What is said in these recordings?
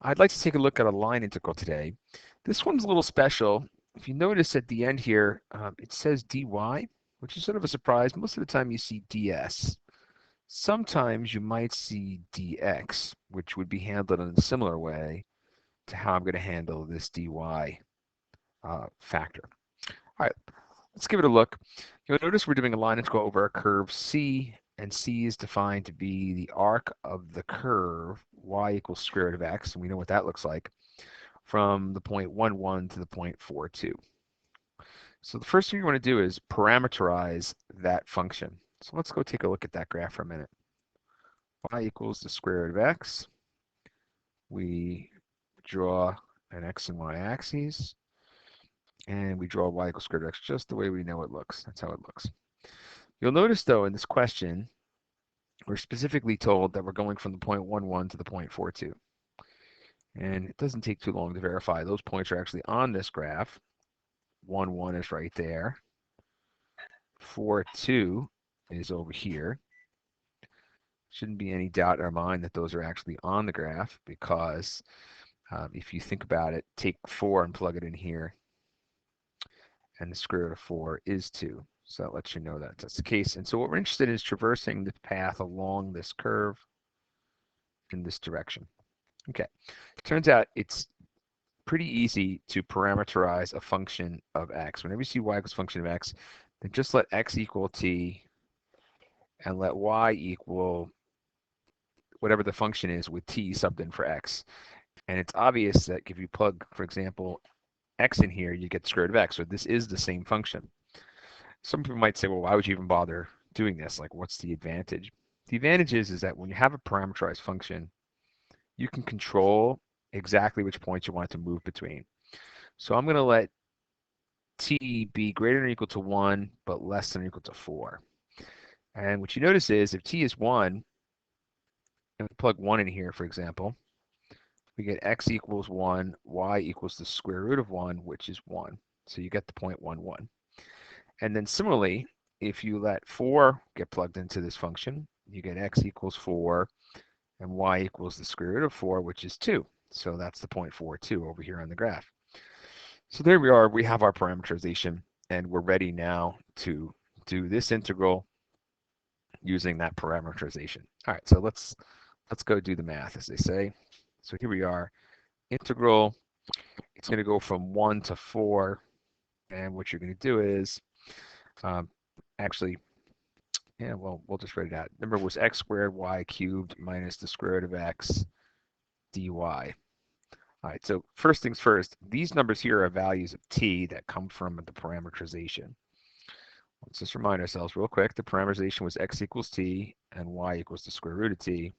I'd like to take a look at a line integral today. This one's a little special. If you notice at the end here, it says dy, which is sort of a surprise. Most of the time you see ds. Sometimes you might see dx, which would be handled in a similar way to how I'm going to handle this dy factor. All right, let's give it a look. You'll notice we're doing a line integral over a curve C, and C is defined to be the arc of the curve y equals square root of x, and we know what that looks like, from the point 1, 1 to the point 4, 2. So the first thing you want to do is parameterize that function. So let's go take a look at that graph for a minute. Y equals the square root of x. We draw an x and y axes, and we draw y equals square root of x just the way we know it looks. That's how it looks. You'll notice, though, in this question, we're specifically told that we're going from the point 1, 1 to the point 4, 2. And it doesn't take too long to verify. Those points are actually on this graph. 1, 1 is right there. 4, 2 is over here. Shouldn't be any doubt in our mind that those are actually on the graph because if you think about it, take 4 and plug it in here, and the square root of 4 is 2. So that lets you know that that's the case. And so what we're interested in is traversing the path along this curve in this direction. Okay, turns out it's pretty easy to parameterize a function of x. Whenever you see y equals function of x, then just let x equal t and let y equal whatever the function is with t subbed in for x. And it's obvious that if you plug, for example, x in here, you get the square root of x. So this is the same function. Some people might say, well, why would you even bother doing this? Like, what's the advantage? The advantage is that when you have a parameterized function, you can control exactly which points you want it to move between. So I'm going to let t be greater than or equal to 1, but less than or equal to 4. And what you notice is if t is 1, and we plug 1 in here, for example, we get x equals 1, y equals the square root of 1, which is 1. So you get the point 1, 1. And then similarly, if you let 4 get plugged into this function, you get x equals 4, and y equals the square root of 4, which is 2. So that's the point 4, 2 over here on the graph. So there we are. We have our parameterization, and we're ready now to do this integral using that parameterization. All right, so let's go do the math, as they say. So here we are. Integral, it's going to go from 1 to 4, and what you're going to do is actually, yeah, well, we'll just write it out. Number was x squared y cubed minus the square root of x dy. All right, so first things first, these numbers here are values of t that come from the parameterization. Let's just remind ourselves real quick, the parameterization was x equals t and y equals the square root of t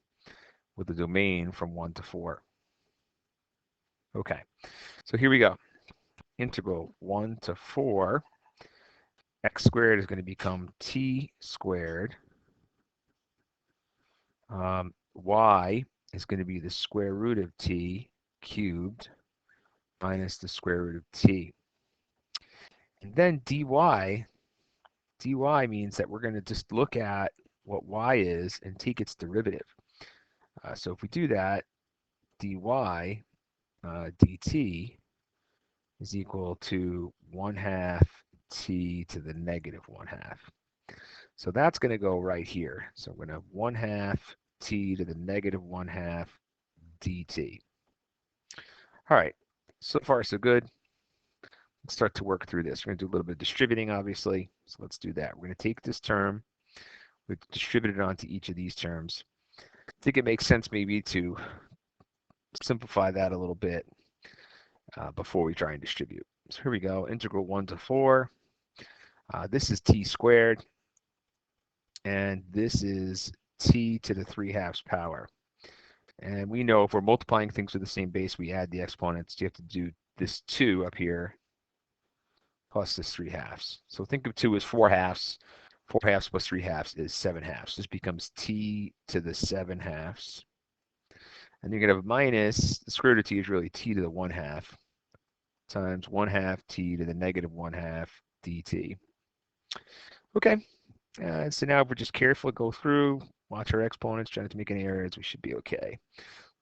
with the domain from 1 to 4. Okay, so here we go. Integral 1 to 4, x squared is going to become t squared. Y is going to be the square root of t cubed minus the square root of t. And then dy means that we're going to just look at what y is and take its derivative. So if we do that, dy dt is equal to 1/2 t to the negative 1/2. So that's going to go right here. So we're going to have 1/2 t to the negative 1/2 dt. All right, so far so good. Let's start to work through this. We're going to do a little bit of distributing, obviously. So let's do that. We're going to take this term, we distribute it onto each of these terms. I think it makes sense maybe to simplify that a little bit before we try and distribute. So here we go, integral 1 to 4. This is t squared, and this is t to the 3/2 power. And we know if we're multiplying things with the same base, we add the exponents. You have to do this 2 up here plus this 3/2. So think of 2 as 4/2. 4/2 plus 3/2 is 7/2. This becomes t to the 7/2. And you're going to have minus, the square root of t is really t to the 1/2 times 1/2 t to the negative 1/2 dt. Okay, so now if we just carefully go through, watch our exponents, try not to make any errors, we should be okay.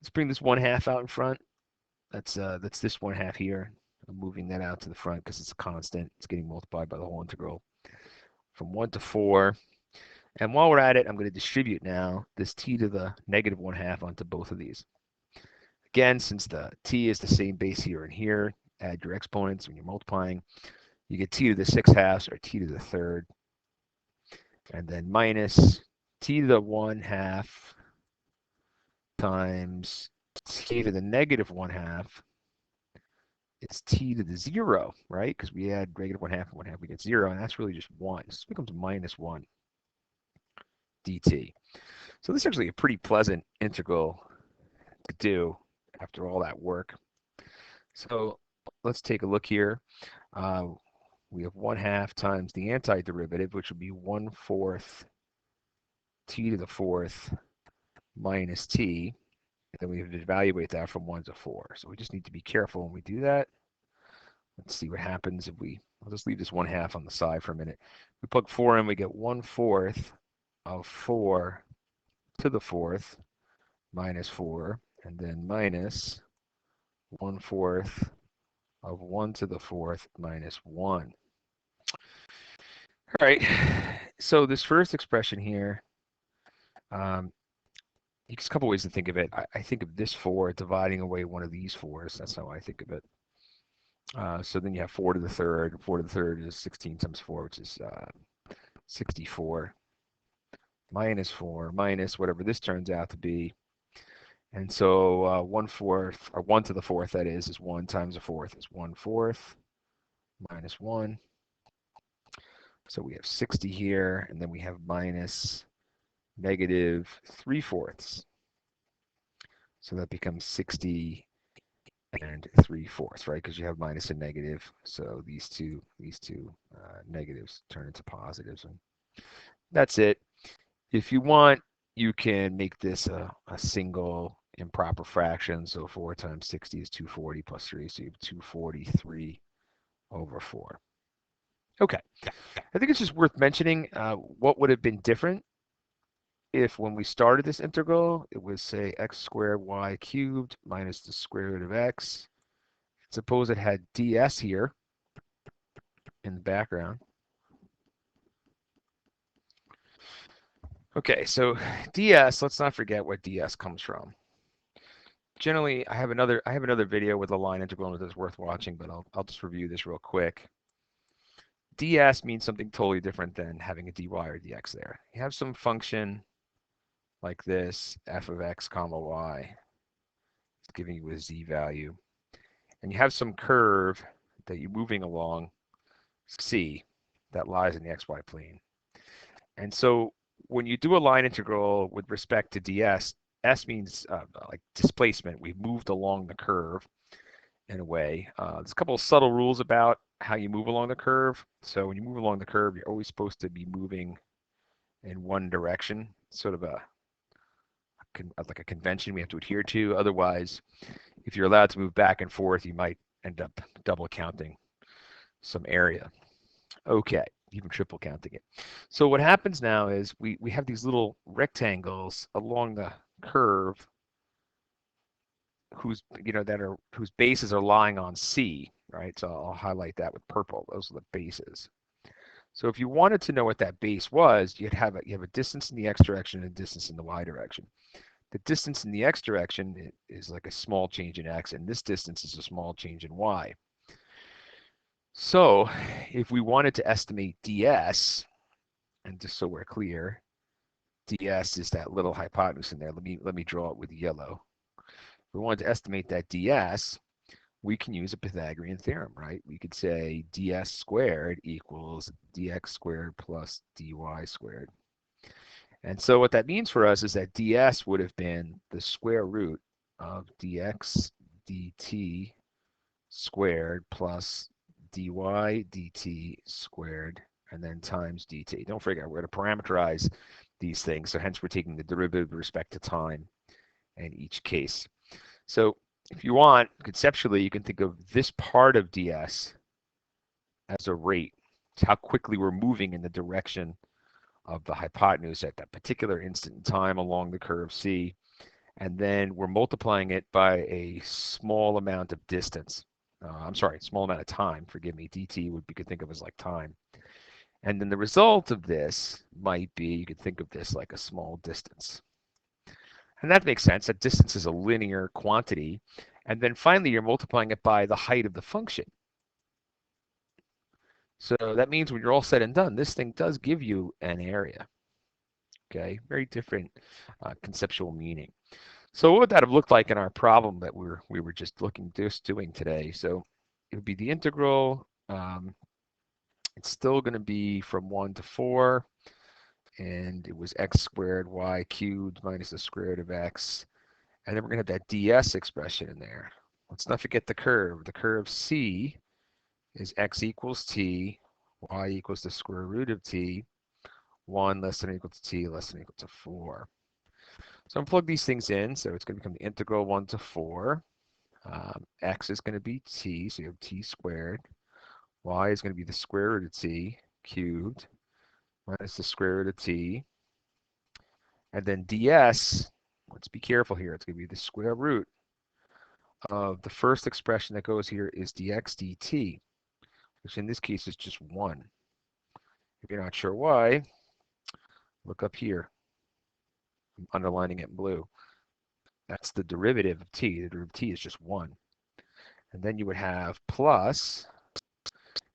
Let's bring this 1/2 out in front. That's this 1/2 here. I'm moving that out to the front because it's a constant. It's getting multiplied by the whole integral from 1 to 4. And while we're at it, I'm going to distribute now this t to the negative 1/2 onto both of these. Again, since the t is the same base here and here, add your exponents when you're multiplying. You get t to the 6/2 or t to the third, and then minus t to the 1/2 times t to the negative 1/2 is t to the 0, right? Because we add negative 1/2 and 1/2, we get 0, and that's really just 1. So this becomes minus 1 dt. So this is actually a pretty pleasant integral to do after all that work. So let's take a look here. We have 1/2 times the antiderivative, which would be 1/4 t to the 4th minus t. And then we have to evaluate that from 1 to 4. So we just need to be careful when we do that. Let's see what happens if I'll just leave this 1/2 on the side for a minute. We plug 4 in, we get 1/4 of 4 to the 4th minus 4, and then minus 1/4 of 1 to the 4th minus 1. All right, so this first expression here, there's a couple ways to think of it. I think of this 4 dividing away one of these 4s. That's how I think of it. So then you have 4 to the third. 4 to the third is 16 times 4, which is 64. Minus 4, minus whatever this turns out to be. And so 1/4, or 1 to the 4th, that is 1 times a 4th is 1/4 minus 1. So we have 60 here, and then we have minus negative 3/4. So that becomes 60 and 3/4, right? Because you have minus and negative. So these two negatives turn into positives. And that's it. If you want, you can make this a single improper fraction. So 4 times 60 is 240 plus 3. So you have 243 over 4. Okay. I think it's just worth mentioning what would have been different if when we started this integral, it was, say, x squared y cubed minus the square root of x. Suppose it had ds here in the background. Okay, so ds, let's not forget what ds comes from. Generally, I have another video with a line integral that's worth watching, but I'll just review this real quick. ds means something totally different than having a dy or dx there. You have some function like this, f of x comma y, it's giving you a z value. And you have some curve that you're moving along, c, that lies in the xy plane. And so when you do a line integral with respect to ds, s means like displacement. We've moved along the curve in a way. There's a couple of subtle rules about how you move along the curve. So when you move along the curve, you're always supposed to be moving in one direction, sort of like a convention we have to adhere to. Otherwise, if you're allowed to move back and forth, you might end up double counting some area. Okay, even triple counting it. So what happens now is we have these little rectangles along the curve whose bases are lying on C, right? So I'll highlight that with purple. Those are the bases. So if you wanted to know what that base was, you have a distance in the x direction and a distance in the y direction. The distance in the x direction is like a small change in x, and this distance is a small change in y. So if we wanted to estimate ds, and just so we're clear, ds is that little hypotenuse in there. Let me draw it with yellow. If we wanted to estimate that ds, we can use a Pythagorean theorem, right? We could say ds squared equals dx squared plus dy squared. And so what that means for us is that ds would have been the square root of dx dt squared plus dy dt squared, and then times dt. Don't forget, we're going to parameterize these things, so hence we're taking the derivative with respect to time in each case. So if you want, conceptually, you can think of this part of ds as a rate. It's how quickly we're moving in the direction of the hypotenuse at that particular instant in time along the curve C. and then we're multiplying it by a small amount of distance. I'm sorry, small amount of time, forgive me. dt would you could think of as like time. And then the result of this might be, you could think of this like a small distance. And that makes sense. That distance is a linear quantity. And then finally, you're multiplying it by the height of the function. So that means when you're all said and done, this thing does give you an area. Okay, very different conceptual meaning. So what would that have looked like in our problem that we were just doing today? So it would be the integral. It's still going to be from 1 to 4, and it was x squared y cubed minus the square root of x. And then we're going to have that ds expression in there. Let's not forget the curve. The curve C is x equals t, y equals the square root of t, 1 less than or equal to t less than or equal to 4. So I'm going to plug these things in. So it's going to become the integral 1 to 4. X is going to be t, so you have t squared. Y is going to be the square root of t cubed minus the square root of t. And then ds, let's be careful here, it's going to be the square root of the first expression that goes here is dx dt, which in this case is just 1. If you're not sure why, look up here. I'm underlining it in blue. That's the derivative of t. The derivative of t is just 1. And then you would have plus,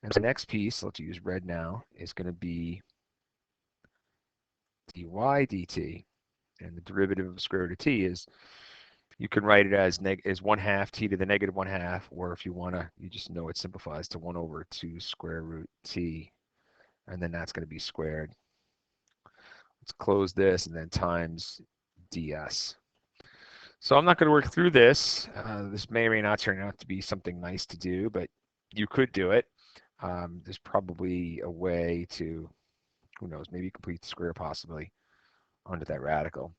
and the next piece, let's use red now, is going to be dy dt. And the derivative of the square root of t is, you can write it as 1/2 t to the negative 1/2, or if you want to, you just know it simplifies to 1 over 2 square root t, and then that's going to be squared. Let's close this, and then times ds. So I'm not going to work through this. This may or may not turn out to be something nice to do, but you could do it. There's probably a way to, who knows, maybe complete the square possibly under that radical,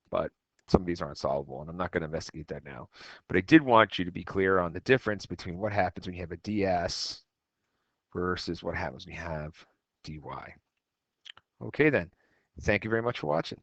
but some of these aren't solvable, and I'm not going to investigate that now. But I did want you to be clear on the difference between what happens when you have a ds versus what happens when you have dy. Okay then, thank you very much for watching.